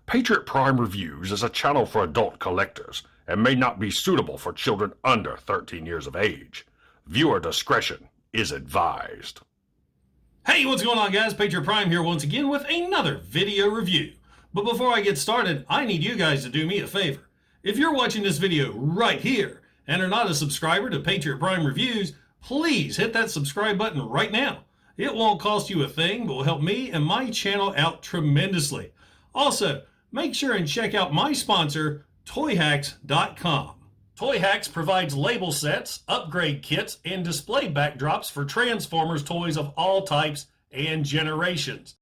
Patriot Prime Reviews is a channel for adult collectors and may not be suitable for children under 13 years of age. Viewer discretion is advised. Hey, what's going on, guys? Patriot Prime here once again with another video review. But before I get started, I need you guys to do me a favor. If you're watching this video right here and are not a subscriber to Patriot Prime Reviews, please hit that subscribe button right now. It won't cost you a thing, but will help me and my channel out tremendously. Also, make sure and check out my sponsor, Toyhax.com. Toyhax provides label sets, upgrade kits, and display backdrops for Transformers toys of all types and generations.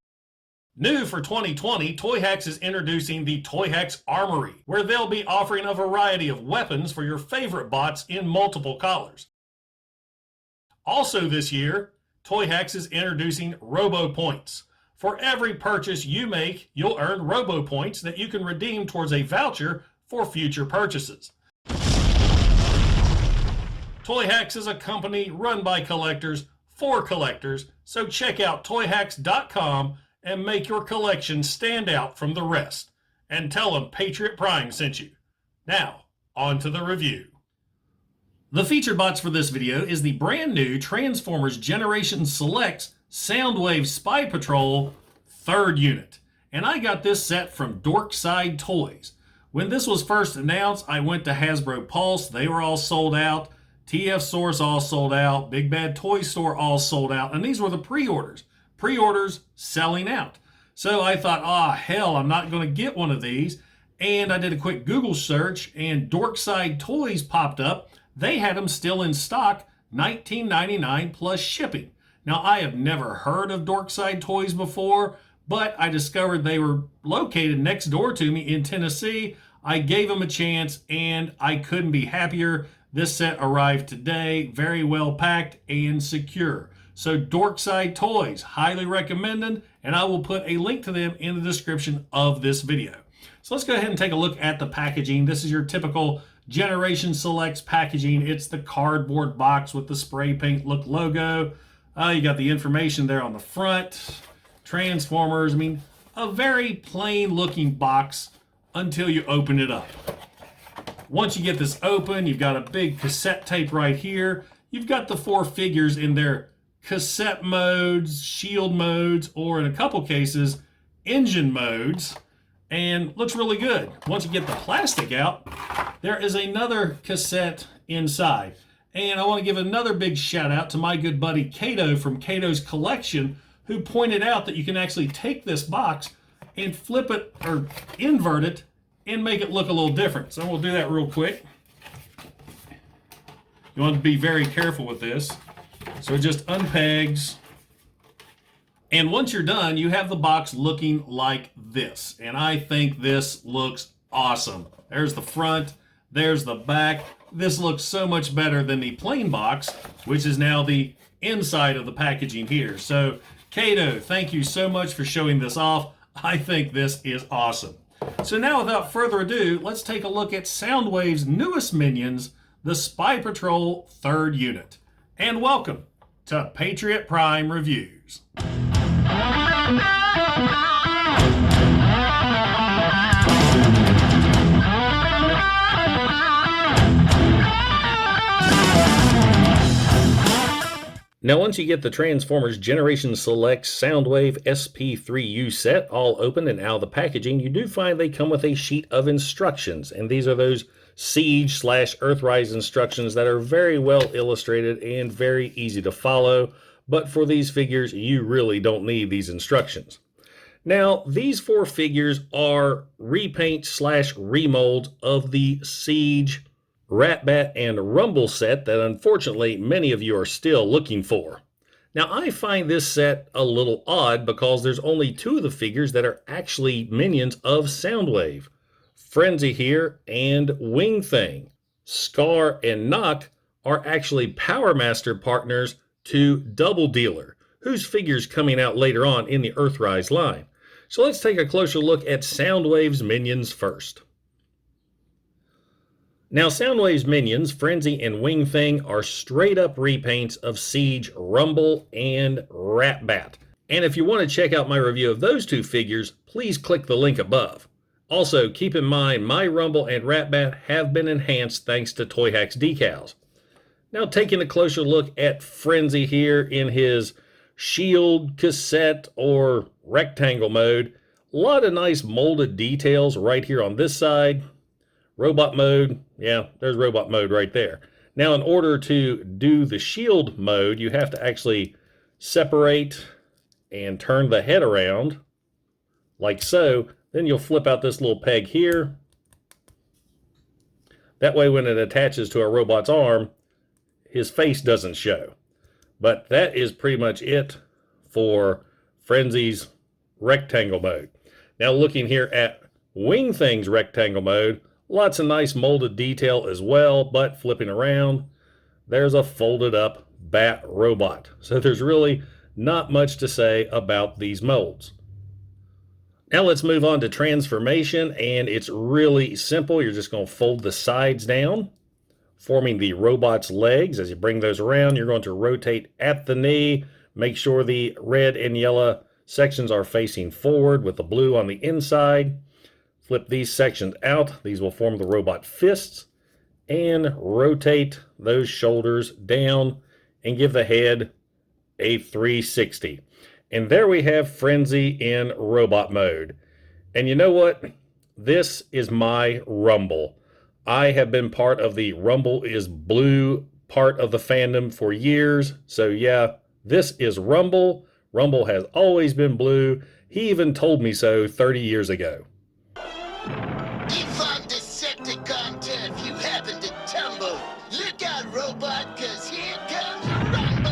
New for 2020, Toyhax is introducing the Toyhax Armory, where they'll be offering a variety of weapons for your favorite bots in multiple colors. Also this year, Toyhax is introducing Robo Points. For every purchase you make, you'll earn Robo Points that you can redeem towards a voucher for future purchases. Toyhax is a company run by collectors for collectors, so check out Toyhax.com and make your collection stand out from the rest. And tell them Patriot Prime sent you. Now, on to the review. The featured box for this video is the brand new Transformers Generation Selects Soundwave Spay Patrol 3rd unit. And I got this set from Dorkside Toys. When this was first announced, I went to Hasbro Pulse. They were all sold out. TF Source all sold out. Big Bad Toy Store all sold out. And these were the pre-orders. Pre-orders selling out. So I thought, hell, I'm not going to get one of these. And I did a quick Google search and Dorkside Toys popped up. They had them still in stock, $19.99 plus shipping. Now, I have never heard of Dorkside Toys before, but I discovered they were located next door to me in Tennessee. I gave them a chance, and I couldn't be happier. This set arrived today, very well packed and secure. So Dorkside Toys, highly recommended, and I will put a link to them in the description of this video. So let's go ahead and take a look at the packaging. This is your typical Generation Selects packaging. It's the cardboard box with the spray paint look logo. You got the information there on the front. Transformers. I mean, a very plain looking box until you open it up. Once you get this open, you've got a big cassette tape right here. You've got the 4 figures in their cassette modes, shield modes, or in a couple cases, engine modes. And looks really good. Once you get the plastic out, there is another cassette inside. And I want to give another big shout out to my good buddy Cato from Cato's Collection, who pointed out that you can actually take this box and flip it or invert it and make it look a little different. So we'll do that real quick. You want to be very careful with this. So it just unpegs. And once you're done, you have the box looking like this. And I think this looks awesome. There's the front, there's the back. This looks so much better than the plain box, which is now the inside of the packaging here. So, Cato, thank you so much for showing this off. I think this is awesome. So now, without further ado, let's take a look at Soundwave's newest minions, the Spy Patrol 3rd unit. And welcome to Patriot Prime Reviews. Now, once you get the Transformers Generation Select Soundwave SP3U set all open and out of the packaging, you do find they come with a sheet of instructions. And these are those Siege/Earthrise instructions that are very well illustrated and very easy to follow. But for these figures, you really don't need these instructions. Now, these 4 figures are repaint/remolds of the Siege, Ratbat, and Rumble set that unfortunately many of you are still looking for. Now, I find this set a little odd because there's only 2 of the figures that are actually minions of Soundwave. Frenzy here and Wingthing. Skar and Knok are actually Power Master partners to Doubledealer, whose figure's coming out later on in the Earthrise line. So let's take a closer look at Soundwave's minions first. Now, Soundwave's minions, Frenzy and Wingthing, are straight up repaints of Siege, Rumble, and Ratbat. And if you want to check out my review of those 2 figures, please click the link above. Also, keep in mind, my Rumble and Ratbat have been enhanced thanks to Toyhax Decals. Now, taking a closer look at Frenzy here in his shield, cassette, or rectangle mode, a lot of nice molded details right here on this side. Robot mode, yeah, there's robot mode right there. Now, in order to do the shield mode, you have to actually separate and turn the head around like so. Then you'll flip out this little peg here. That way, when it attaches to a robot's arm, his face doesn't show. But that is pretty much it for Frenzy's rectangle mode. Now, looking here at Wingthing's rectangle mode, lots of nice molded detail as well, but flipping around, there's a folded up bat robot. So there's really not much to say about these molds. Now let's move on to transformation, and it's really simple. You're just going to fold the sides down, forming the robot's legs. As you bring those around, you're going to rotate at the knee. Make sure the red and yellow sections are facing forward with the blue on the inside. Flip these sections out. These will form the robot fists, and rotate those shoulders down and give the head a 360. And there we have Frenzy in robot mode. And you know what? This is my Rumble. I have been part of the Rumble is Blue part of the fandom for years. So yeah, this is Rumble. Rumble has always been blue. He even told me so 30 years ago. If I'm Decepticon turf, you happen to tumble. Look out, robot, 'cause here comes Rumble!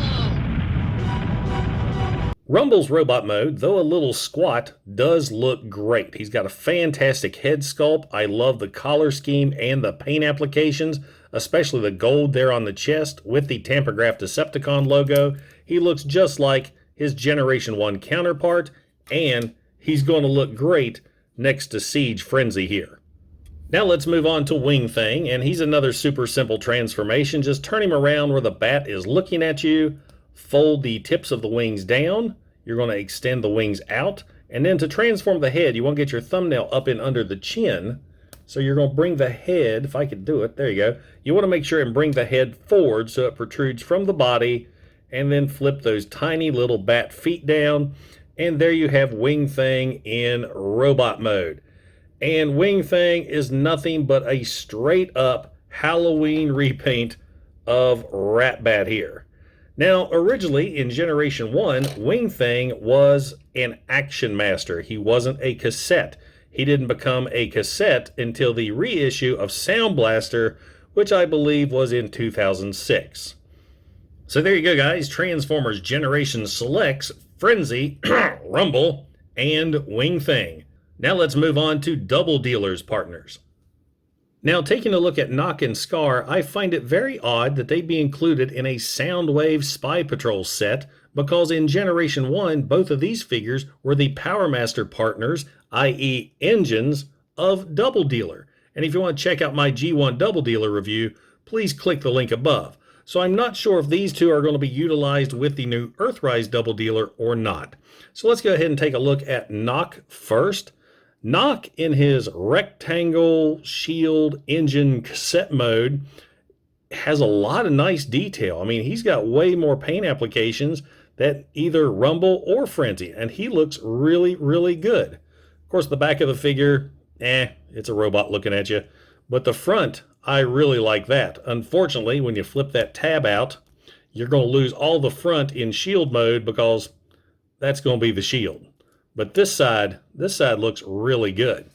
Rumble's robot mode, though a little squat, does look great. He's got a fantastic head sculpt. I love the collar scheme and the paint applications, especially the gold there on the chest with the Tampergraph Decepticon logo. He looks just like his Generation 1 counterpart, and he's going to look great next to Siege Frenzy here. Now let's move on to Wingthing, and he's another super simple transformation. Just turn him around where the bat is looking at you, fold the tips of the wings down, you're going to extend the wings out, and then to transform the head, you want to get your thumbnail up and under the chin. So you're going to bring the head, if I could do it, there you go. You want to make sure and bring the head forward so it protrudes from the body, and then flip those tiny little bat feet down, and there you have Wingthing in robot mode. And Wingthing is nothing but a straight up Halloween repaint of Ratbat here. Now, originally in Generation 1, Wingthing was an Action Master. He wasn't a cassette. He didn't become a cassette until the reissue of Sound Blaster, which I believe was in 2006. So there you go, guys. Transformers Generation Selects Frenzy, Rumble, and Wingthing. Now let's move on to Doubledealer's partners. Now, taking a look at Knok and Skar, I find it very odd that they be included in a Soundwave Spay Patrol set, because in Generation 1, both of these figures were the Power Master partners, i.e. engines, of Doubledealer. And if you want to check out my G1 Doubledealer review, please click the link above. So I'm not sure if these two are going to be utilized with the new Earthrise Doubledealer or not. So let's go ahead and take a look at Knok first. Knok in his rectangle shield engine cassette mode has a lot of nice detail. I mean, he's got way more paint applications than either Rumble or Frenzy, and he looks really, really good. Of course, the back of the figure, it's a robot looking at you. But the front, I really like that. Unfortunately, when you flip that tab out, you're going to lose all the front in shield mode because that's going to be the shield. But this side looks really good.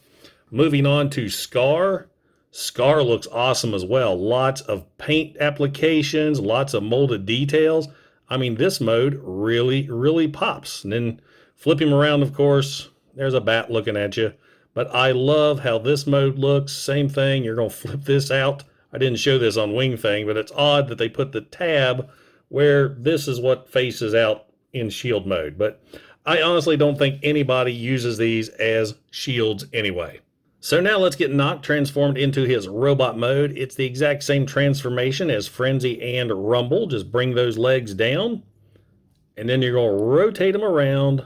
Moving on to Skar. Skar looks awesome as well. Lots of paint applications, lots of molded details. I mean, this mode really, really pops. And then flip him around, of course, there's a bat looking at you. But I love how this mode looks. Same thing, you're going to flip this out. I didn't show this on Wingthing, but it's odd that they put the tab where this is what faces out in shield mode. But I honestly don't think anybody uses these as shields anyway. So now let's get Knok transformed into his robot mode. It's the exact same transformation as Frenzy and Rumble. Just bring those legs down, and then you're going to rotate them around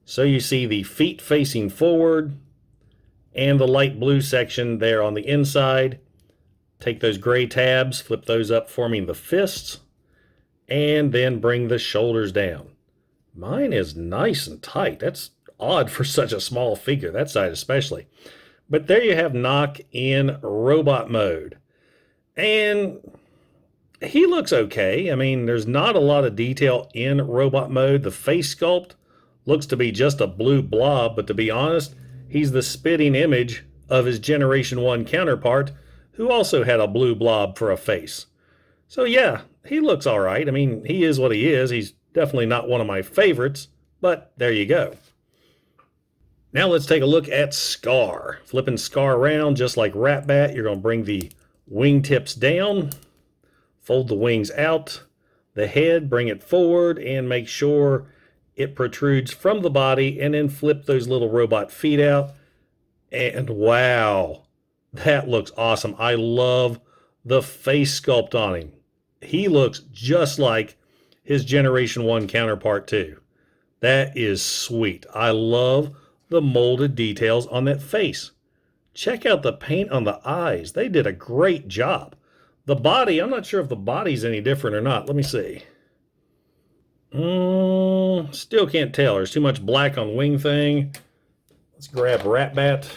so you see the feet facing forward, and the light blue section there on the inside. Take those gray tabs, flip those up, forming the fists, and then bring the shoulders down. Mine is nice and tight. That's odd for such a small figure, that side especially. But there you have Knok in robot mode. And he looks okay. I mean, there's not a lot of detail in robot mode. The face sculpt looks to be just a blue blob, but to be honest, he's the spitting image of his Generation 1 counterpart, who also had a blue blob for a face. So yeah, he looks all right. I mean, he is what he is. He's definitely not one of my favorites, but there you go. Now let's take a look at Skar. Flipping Skar around just like Ratbat, you're going to bring the wingtips down, fold the wings out, the head, bring it forward, and make sure it protrudes from the body, and then flip those little robot feet out. And wow, that looks awesome. I love the face sculpt on him. He looks just like his Generation 1 counterpart too. That is sweet. I love the molded details on that face. Check out the paint on the eyes. They did a great job. The body, I'm not sure if the body's any different or not. Let me see. Still can't tell. There's too much black on Wingthing. Let's grab Ratbat.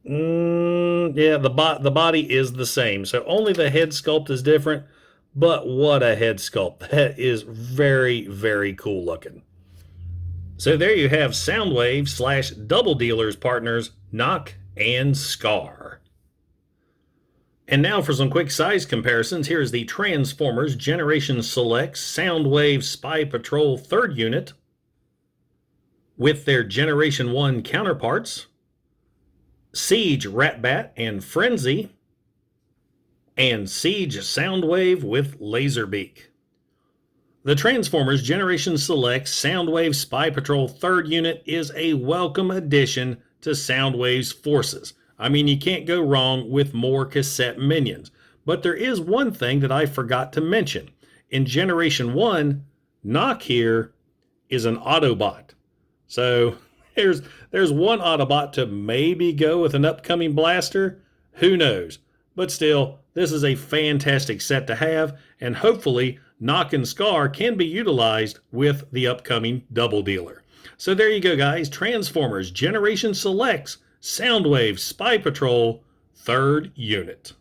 Yeah, the body is the same. So only the head sculpt is different. But what a head sculpt. That is very, very cool looking. So there you have Soundwave / Doubledealer's partners, Knok and Skar. And now for some quick size comparisons. Here is the Transformers Generation Select Soundwave Spy Patrol 3rd unit with their Generation 1 counterparts, Siege Ratbat and Frenzy, and Siege Soundwave with Laserbeak. The Transformers Generation Select Soundwave Spy Patrol 3rd unit is a welcome addition to Soundwave's forces. I mean, you can't go wrong with more cassette minions. But there is one thing that I forgot to mention. In Generation 1, Knok here is an Autobot. So there's one Autobot to maybe go with an upcoming blaster. Who knows? But still, this is a fantastic set to have, and hopefully Knok and Skar can be utilized with the upcoming Doubledealer. So there you go, guys. Transformers Generation Selects Soundwave Spy Patrol 3rd unit.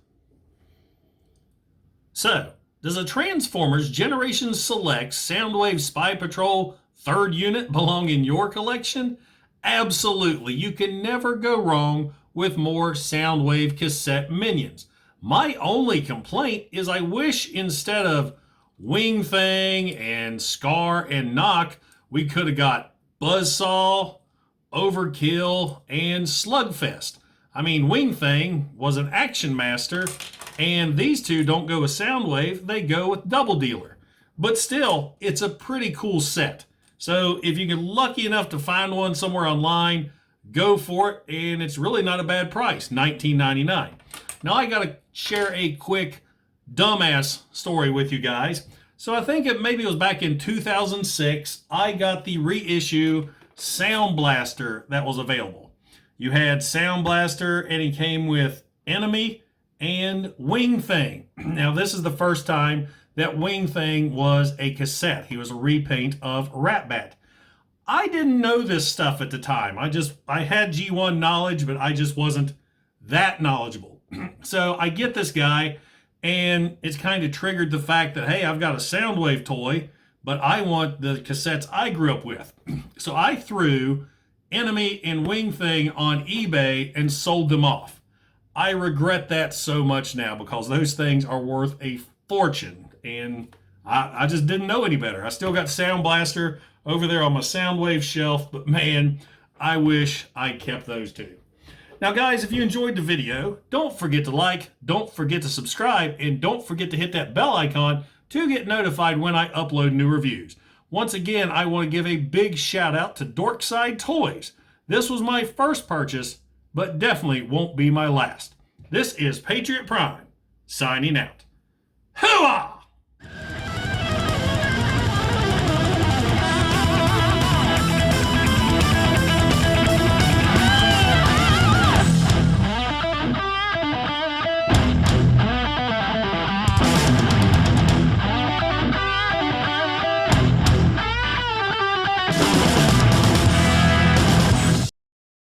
So, does a Transformers Generation Select Soundwave Spy Patrol 3rd unit belong in your collection? Absolutely. You can never go wrong with more Soundwave cassette minions. My only complaint is I wish instead of Wingthing and Skar and Knok, we could have got Buzzsaw, Overkill, and Slugfest. I mean, Wingthing was an Action Master, and these two don't go with Soundwave, they go with Doubledealer. But still, it's a pretty cool set. So if you get lucky enough to find one somewhere online, go for it, and it's really not a bad price, $19.99. Now I gotta share a quick dumbass story with you guys. So I think maybe it was back in 2006, I got the reissue Sound Blaster that was available. You had Sound Blaster, and he came with Enemy and Wingthing. Now this is the first time that Wingthing was a cassette. He was a repaint of Ratbat. I didn't know this stuff at the time. I had G1 knowledge, but I just wasn't that knowledgeable. So I get this guy, and it's kind of triggered the fact that, hey, I've got a Soundwave toy, but I want the cassettes I grew up with. So I threw Enemy and Wingthing on eBay and sold them off. I regret that so much now because those things are worth a fortune, and I just didn't know any better. I still got Sound Blaster over there on my Soundwave shelf, but man, I wish I kept those too. Now guys, if you enjoyed the video, don't forget to like, don't forget to subscribe, and don't forget to hit that bell icon to get notified when I upload new reviews. Once again, I want to give a big shout out to Dorkside Toys. This was my first purchase, but definitely won't be my last. This is Patriot Prime, signing out. Hooah!